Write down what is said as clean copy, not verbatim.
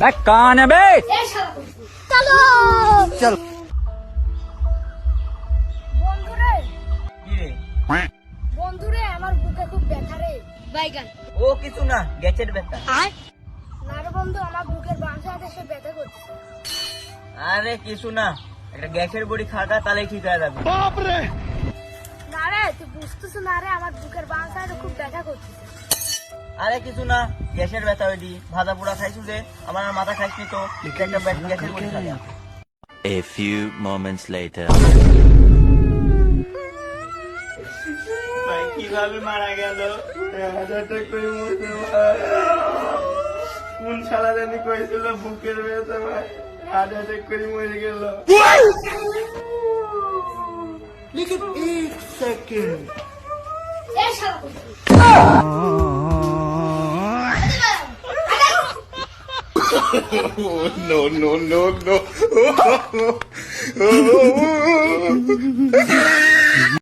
कौन है बे? চলো चल বন্ধুরে কি রে? বন্ধুরে আমার বুকে খুব ব্যথা রে বাইগান ও কিছু না, গ্যাসের ব্যথা। না রে বন্ধু আমার বুকের বাম সাইডে সে ব্যথা করছে আরে কিছু না, একটা গ্যাসের বড়ি খাগা তাহলে ঠিক হয়ে যাবে। না রে তুই বুঝতেছ না রে আমার বুকের বাম সাইডে খুব ব্যথা করছে আরে কিছু না, গ্যাসের ব্যথা ওইটি ভাজা পোড়া খাইছু যে, আমার আর মাথা খাইছি তো, একটা গ্যাসের বড়ি খাগা। A few moments later. ভাই কিভাবে মারা গেল? হার্ট অ্যাটাক করে মরছে ভাই। কোন শালা জানি কইছিল বুকের ব্যথা ভাই, হার্ট অ্যাটাক করে মরে গেল। लेकिन एक सेकंड এই শালা no no no no